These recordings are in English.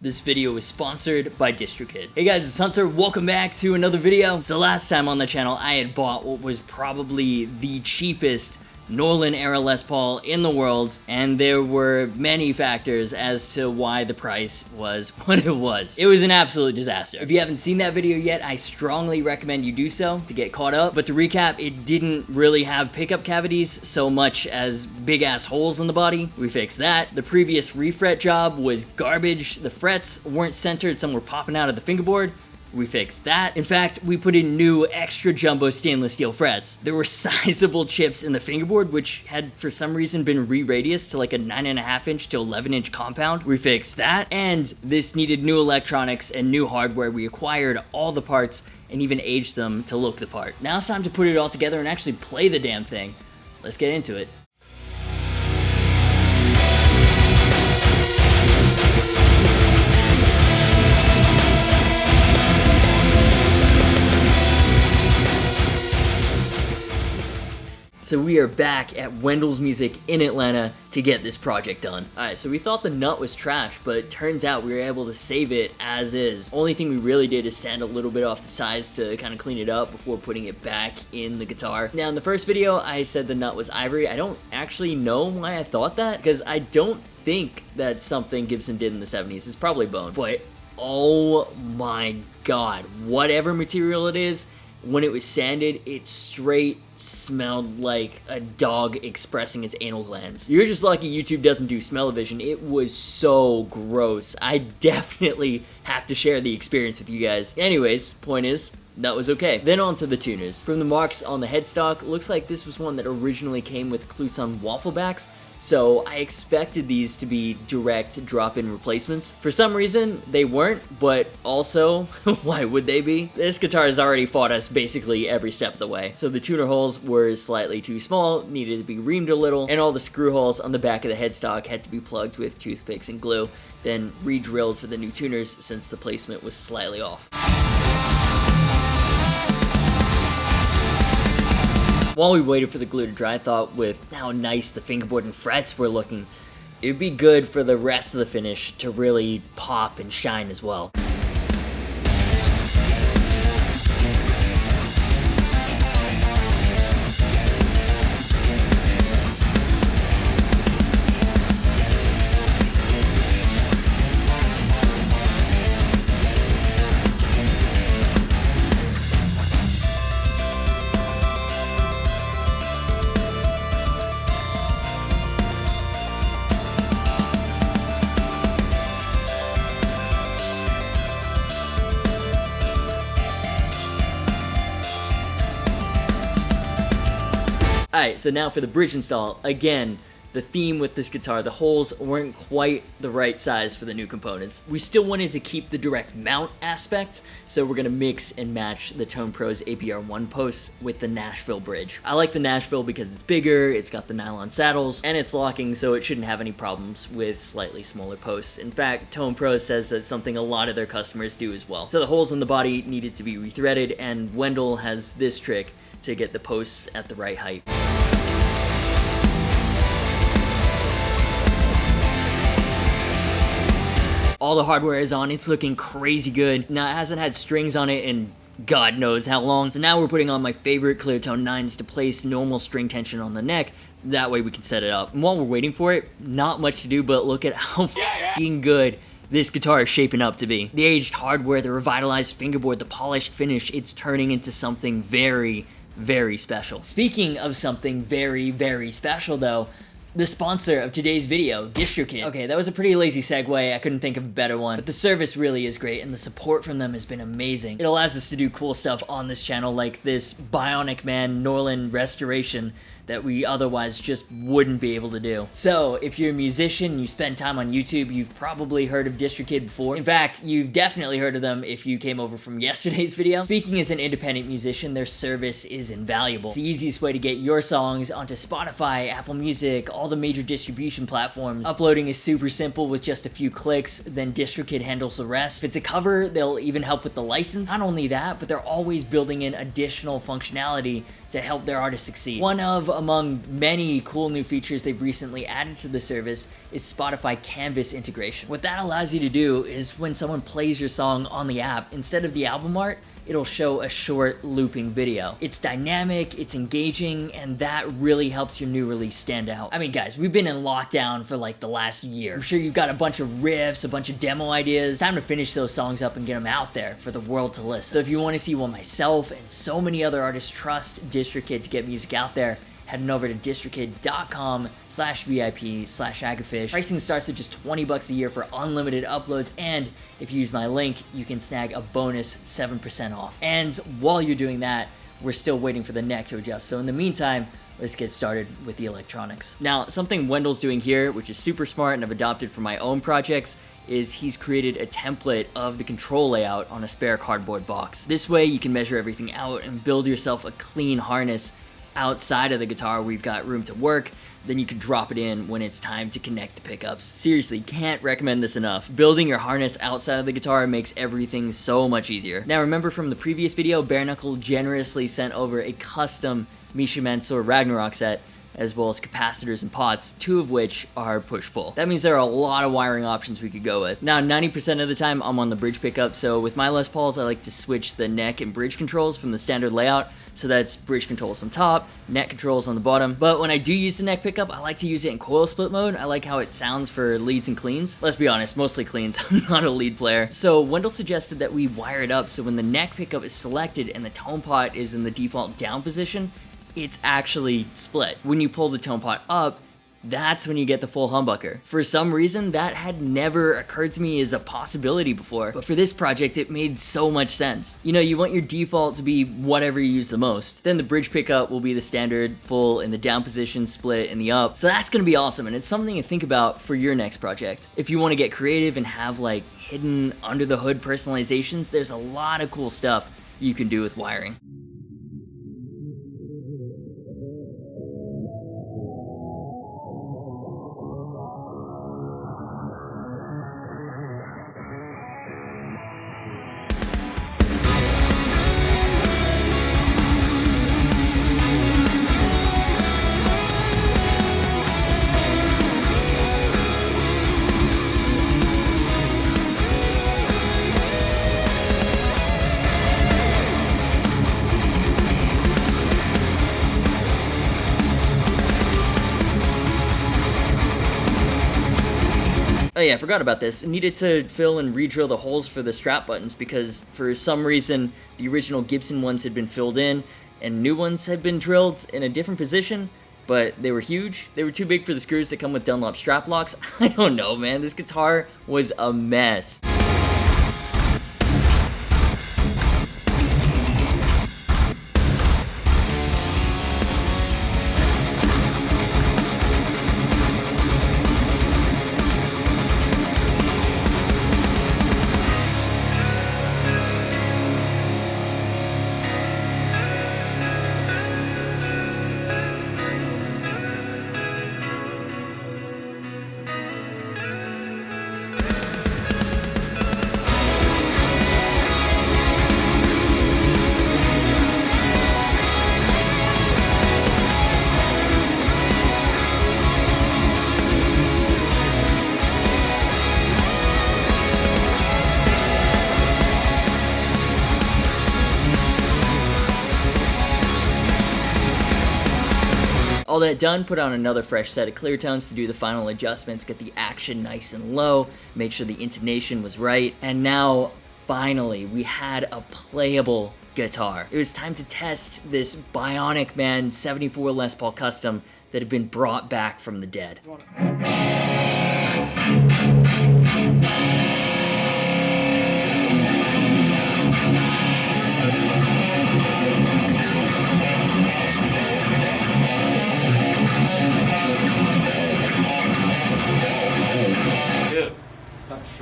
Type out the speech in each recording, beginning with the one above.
This video is sponsored by DistroKid. Hey guys, it's Hunter. Welcome back to another video. So last time on the channel, I had bought what was probably the cheapest Norlin era Les Paul in the world, and there were many factors as to why the price was what it was. It was an absolute disaster. If you haven't seen that video yet, I strongly recommend you do so to get caught up. But to recap, it didn't really have pickup cavities so much as big ass holes in the body. We fixed that. The previous refret job was garbage. The frets weren't centered, some were popping out of the fingerboard. We fixed that. In fact, we put in new extra jumbo stainless steel frets. There were sizable chips in the fingerboard, which had for some reason been re-radiused to like a 9.5 inch to 11 inch compound. We fixed that. And this needed new electronics and new hardware. We acquired all the parts and even aged them to look the part. Now it's time to put it all together and actually play the damn thing. Let's get into it. So we are back at Wendell's Music in Atlanta to get this project done. Alright, so we thought the nut was trash, but it turns out we were able to save it as is. Only thing we really did is sand a little bit off the sides to kind of clean it up before putting it back in the guitar. Now in the first video, I said the nut was ivory. I don't actually know why I thought that, because I don't think that's something Gibson did in the 70s. It's probably bone. But oh my god, whatever material it is, when it was sanded, it straight smelled like a dog expressing its anal glands. You're just lucky YouTube doesn't do smell-o-vision. It was so gross. I definitely have to share the experience with you guys. Anyways, point is, that was okay. Then on to the tuners. From the marks on the headstock, looks like this was one that originally came with Cluson waffle backs, so I expected these to be direct drop-in replacements. For some reason, they weren't, but also, why would they be? This guitar has already fought us basically every step of the way. So the tuner holes were slightly too small, needed to be reamed a little, and all the screw holes on the back of the headstock had to be plugged with toothpicks and glue, then re-drilled for the new tuners since the placement was slightly off. While we waited for the glue to dry, I thought with how nice the fingerboard and frets were looking, it would be good for the rest of the finish to really pop and shine as well. Alright, so now for the bridge install. Again, the theme with this guitar, the holes weren't quite the right size for the new components. We still wanted to keep the direct mount aspect, so we're going to mix and match the Tone Pro's APR1 posts with the Nashville bridge. I like the Nashville because it's bigger, it's got the nylon saddles, and it's locking, so it shouldn't have any problems with slightly smaller posts. In fact, Tone Pro says that's something a lot of their customers do as well. So the holes in the body needed to be rethreaded, and Wendell has this trick to get the posts at the right height. All the hardware is on, it's looking crazy good. Now it hasn't had strings on it in God knows how long, so now we're putting on my favorite clear tone 9s to place normal string tension on the neck. That way we can set it up. And while we're waiting for it, not much to do but look at how fucking good this guitar is shaping up to be. The aged hardware, the revitalized fingerboard, the polished finish, it's turning into something very, very special. Speaking of something very, very special though, the sponsor of today's video, DistroKid. Okay, that was a pretty lazy segue, I couldn't think of a better one, but the service really is great and the support from them has been amazing. It allows us to do cool stuff on this channel like this Bionic Man Norlin restoration that we otherwise just wouldn't be able to do. So, if you're a musician and you spend time on YouTube, you've probably heard of DistroKid before. In fact, you've definitely heard of them if you came over from yesterday's video. Speaking as an independent musician, their service is invaluable. It's the easiest way to get your songs onto Spotify, Apple Music, all the major distribution platforms. Uploading is super simple with just a few clicks, then DistroKid handles the rest. If it's a cover, they'll even help with the license. Not only that, but they're always building in additional functionality to help their artists succeed. One of among many cool new features they've recently added to the service is Spotify Canvas integration. What that allows you to do is when someone plays your song on the app, instead of the album art, it'll show a short looping video. It's dynamic, it's engaging, and that really helps your new release stand out. I mean, guys, we've been in lockdown for like the last year. I'm sure you've got a bunch of riffs, a bunch of demo ideas. Time to finish those songs up and get them out there for the world to listen. So if you want to see what myself and so many other artists trust DistroKid to get music out there, heading over to distrokid.com/VIP/Agufish. Pricing starts at just $20 a year for unlimited uploads, and if you use my link, you can snag a bonus 7% off. And while you're doing that, we're still waiting for the neck to adjust. So in the meantime, let's get started with the electronics. Now, something Wendell's doing here, which is super smart and I've adopted for my own projects, is he's created a template of the control layout on a spare cardboard box. This way you can measure everything out and build yourself a clean harness outside of the guitar where you've got room to work. Then you can drop it in when it's time to connect the pickups. Seriously, can't recommend this enough. Building your harness outside of the guitar makes everything so much easier. Now remember from the previous video, Bare Knuckle generously sent over a custom Misha Mansour Ragnarok set, as well as capacitors and pots, 2 of which are push-pull. That means there are a lot of wiring options we could go with. Now, 90% of the time, I'm on the bridge pickup, so with my Les Pauls, I like to switch the neck and bridge controls from the standard layout, so that's bridge controls on top, neck controls on the bottom. But when I do use the neck pickup, I like to use it in coil split mode. I like how it sounds for leads and cleans. Let's be honest, mostly cleans. I'm not a lead player. So Wendell suggested that we wire it up so when the neck pickup is selected and the tone pot is in the default down position, it's actually split. When you pull the tone pot up, that's when you get the full humbucker. For some reason, that had never occurred to me as a possibility before, but for this project, it made so much sense. You know, you want your default to be whatever you use the most. Then the bridge pickup will be the standard full in the down position, split in the up. So that's gonna be awesome, and it's something to think about for your next project. If you wanna get creative and have like hidden under the hood personalizations, there's a lot of cool stuff you can do with wiring. Oh yeah, I forgot about this. I needed to fill and re-drill the holes for the strap buttons because for some reason the original Gibson ones had been filled in and new ones had been drilled in a different position, but they were huge. They were too big for the screws that come with Dunlop strap locks. I don't know, man. This guitar was a mess. All that done, put on another fresh set of clear tones to do the final adjustments, get the action nice and low, make sure the intonation was right, and now, finally, we had a playable guitar. It was time to test this Bionic Man 74 Les Paul Custom that had been brought back from the dead.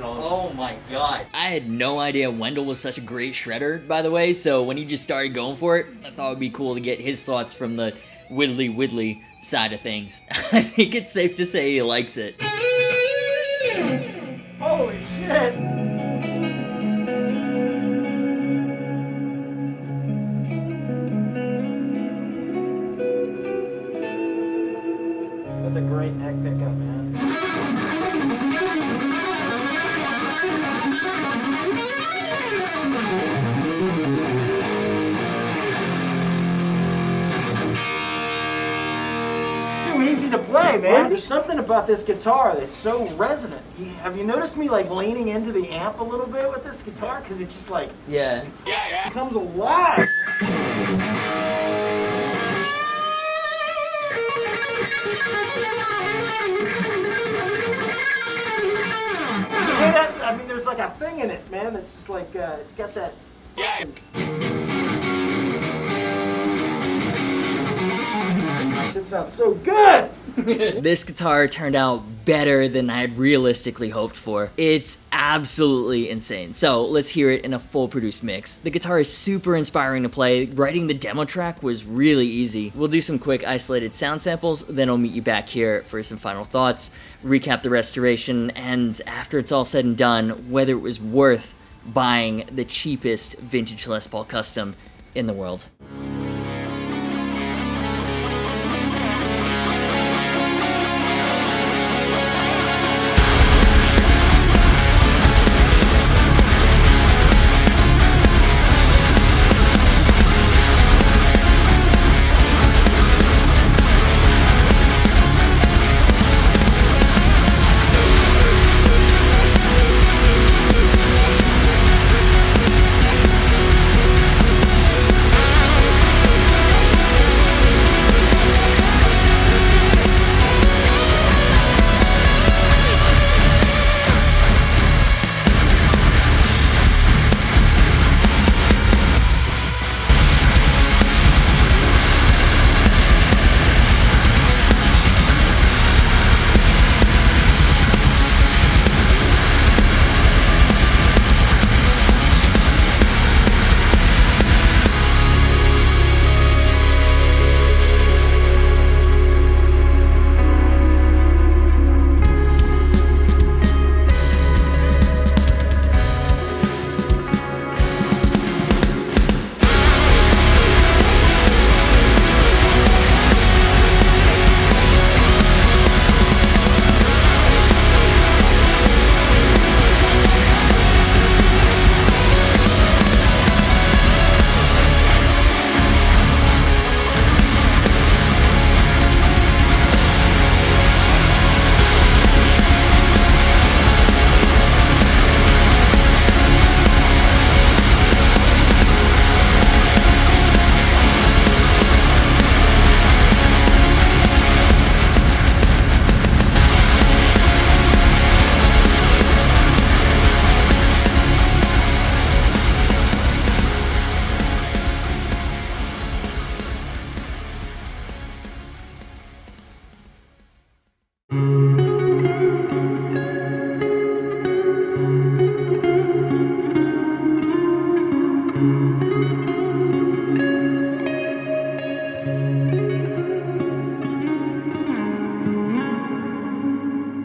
Oh my god. I had no idea Wendell was such a great shredder, by the way, so when he just started going for it, I thought it would be cool to get his thoughts from the widdly side of things. I think it's safe to say he likes it. Holy shit! to play, man. There's something about this guitar that's so resonant. Have you noticed me like leaning into the amp a little bit with this guitar? Because it's just like, Yeah. it comes alive. You hear that? I mean, there's like a thing in it, man. That's just like, it's got that. Shit sounds so good! This guitar turned out better than I had realistically hoped for. It's absolutely insane. So let's hear it in a full produced mix. The guitar is super inspiring to play. Writing the demo track was really easy. We'll do some quick isolated sound samples, then I'll meet you back here for some final thoughts, recap the restoration, and after it's all said and done, whether it was worth buying the cheapest vintage Les Paul custom in the world.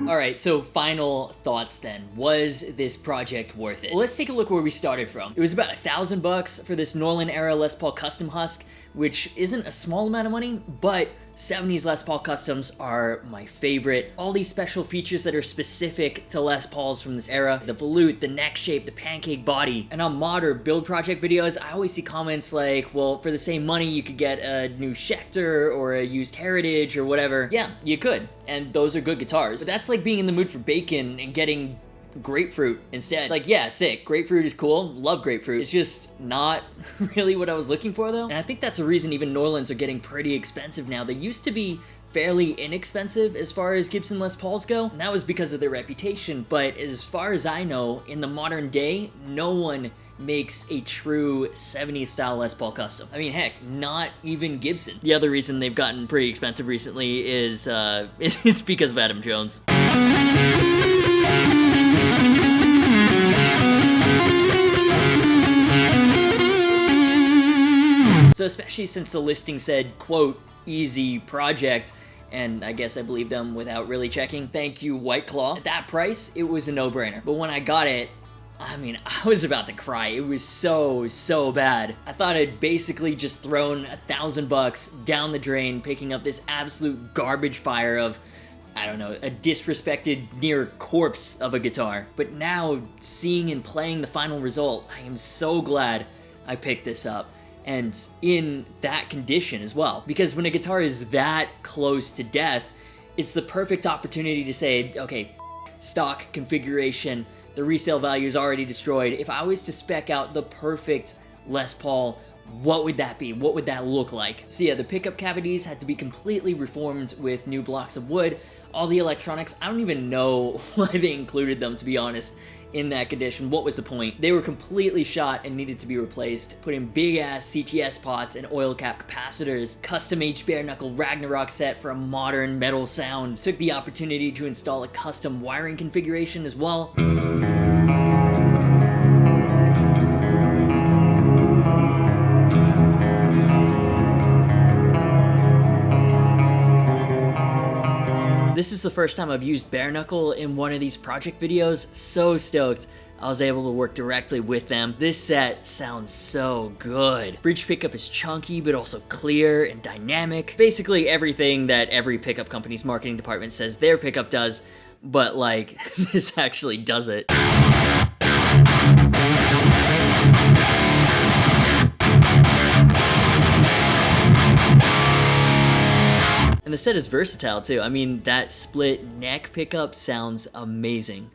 Alright, so final thoughts then. Was this project worth it? Well, let's take a look where we started from. It was about $1,000 for this Norland era Les Paul custom husk, which isn't a small amount of money, but 70s Les Paul customs are my favorite. All these special features that are specific to Les Pauls from this era, the volute, the neck shape, the pancake body. And on mod or build project videos, I always see comments like, well, for the same money you could get a new Schecter or a used Heritage or whatever. Yeah, you could, and those are good guitars. But that's like being in the mood for bacon and getting grapefruit instead. It's like, yeah, sick, grapefruit is cool, love grapefruit. It's just not really what I was looking for though. And I think that's a reason even Norlands are getting pretty expensive now. They used to be fairly inexpensive as far as Gibson Les Pauls go, and that was because of their reputation, but as far as I know, in the modern day, no one makes a true 70s style Les Paul custom. I mean, heck, not even Gibson. The other reason they've gotten pretty expensive recently is it's because of Adam Jones. So especially since the listing said, quote, easy project, and I guess I believed them without really checking. Thank you, White Claw. At that price, it was a no-brainer. But when I got it, I mean, I was about to cry. It was so bad. I thought I'd basically just thrown $1,000 down the drain, picking up this absolute garbage fire of, I don't know, a disrespected near corpse of a guitar. But now, seeing and playing the final result, I am so glad I picked this up. And in that condition as well. Because when a guitar is that close to death, It's the perfect opportunity to say, okay, stock configuration, the resale value is already destroyed. If I was to spec out the perfect Les Paul, what would that be? What would that look like? So yeah, the pickup cavities had to be completely reformed with new blocks of wood. All the electronics, I don't even know why they included them, to be honest, in that condition. What was the point? They were completely shot and needed to be replaced. Put in big ass CTS pots and oil cap capacitors. Custom H bare knuckle Ragnarok set for a modern metal sound. Took the opportunity to install a custom wiring configuration as well. This is the first time I've used bare knuckle in one of these project videos. So stoked I was able to work directly with them. This set sounds so good. Bridge pickup is chunky but also clear and dynamic. Basically everything that every pickup company's marketing department says their pickup does, but like this actually does it. And the set is versatile too. I mean, that split neck pickup sounds amazing.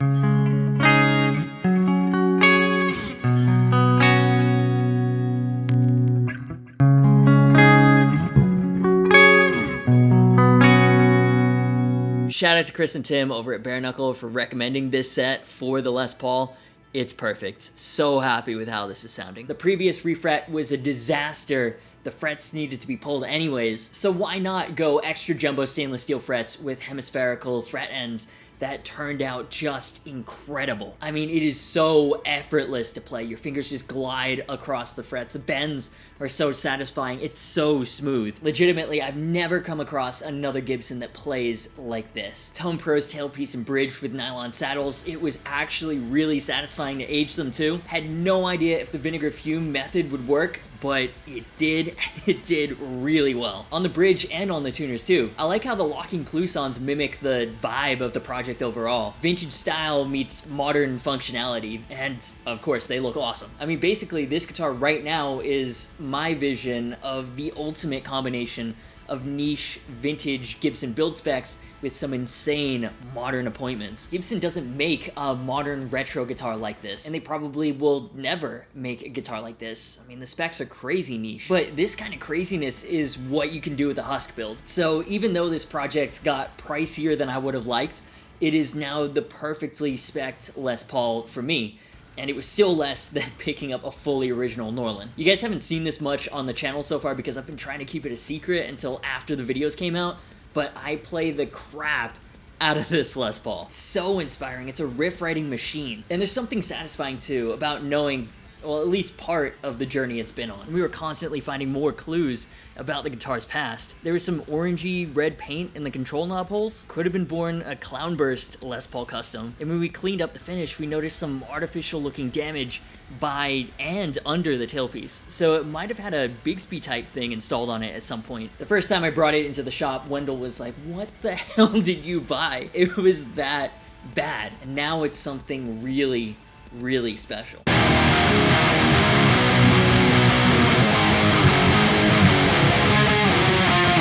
Shout out to Chris and Tim over at Bare Knuckle for recommending this set for the Les Paul. It's perfect. So happy with how this is sounding. The previous refret was a disaster. The frets needed to be pulled anyways, so why not go extra jumbo stainless steel frets with hemispherical fret ends that turned out just incredible. I mean, it is so effortless to play. Your fingers just glide across the frets. The bends are so satisfying. It's so smooth. Legitimately, I've never come across another Gibson that plays like this. Tone Pro's tailpiece and bridge with nylon saddles. It was actually really satisfying to age them too. Had no idea if the vinegar fume method would work, but it did, and it did really well. On the bridge and on the tuners too. I like how the locking cloisons mimic the vibe of the project overall. Vintage style meets modern functionality, and of course they look awesome. I mean, basically this guitar right now is my vision of the ultimate combination of niche vintage Gibson build specs with some insane modern appointments. Gibson doesn't make a modern retro guitar like this, and they probably will never make a guitar like this. I mean, the specs are crazy niche, but this kind of craziness is what you can do with a Husk build. So even though this project got pricier than I would have liked, it is now the perfectly spec'd Les Paul for me. And it was still less than picking up a fully original Norlin. You guys haven't seen this much on the channel so far because I've been trying to keep it a secret until after the videos came out, but I play the crap out of this Les Paul. It's so inspiring. It's a riff writing machine. And there's something satisfying too about knowing, well, at least part of the journey it's been on. We were constantly finding more clues about the guitar's past. There was some orangey red paint in the control knob holes. Could have been born a Clownburst Les Paul custom. And when we cleaned up the finish, we noticed some artificial looking damage by and under the tailpiece. So it might have had a Bigsby type thing installed on it at some point. The first time I brought it into the shop, Wendell was like, "What the hell did you buy?" It was that bad. And now it's something really, really special.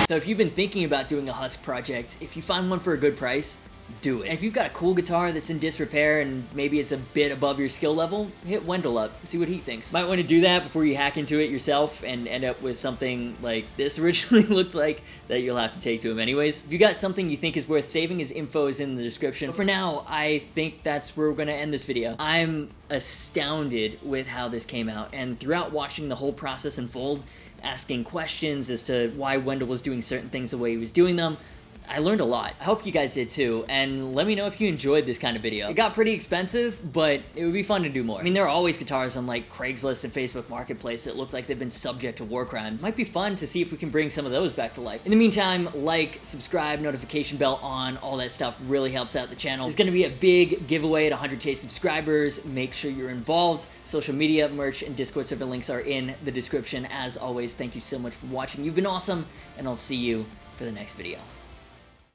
So if you've been thinking about doing a Husk project, if you find one for a good price, do it. And if you've got a cool guitar that's in disrepair and maybe it's a bit above your skill level, hit Wendell up, see what he thinks. Might want to do that before you hack into it yourself and end up with something like this originally looked like that you'll have to take to him anyways. If you got something you think is worth saving, his info is in the description. But for now, I think that's where we're going to end this video. I'm astounded with how this came out, and throughout watching the whole process unfold, asking questions as to why Wendell was doing certain things the way he was doing them, I learned a lot. I hope you guys did too, and let me know if you enjoyed this kind of video. It got pretty expensive, but it would be fun to do more. I mean, there are always guitars on like Craigslist and Facebook Marketplace that look like they've been subject to war crimes. Might be fun to see if we can bring some of those back to life. In the meantime, like, subscribe, notification bell on, all that stuff really helps out the channel. There's gonna be a big giveaway at 100K subscribers. Make sure you're involved. Social media, merch, and Discord server links are in the description. As always, thank you so much for watching. You've been awesome, and I'll see you for the next video.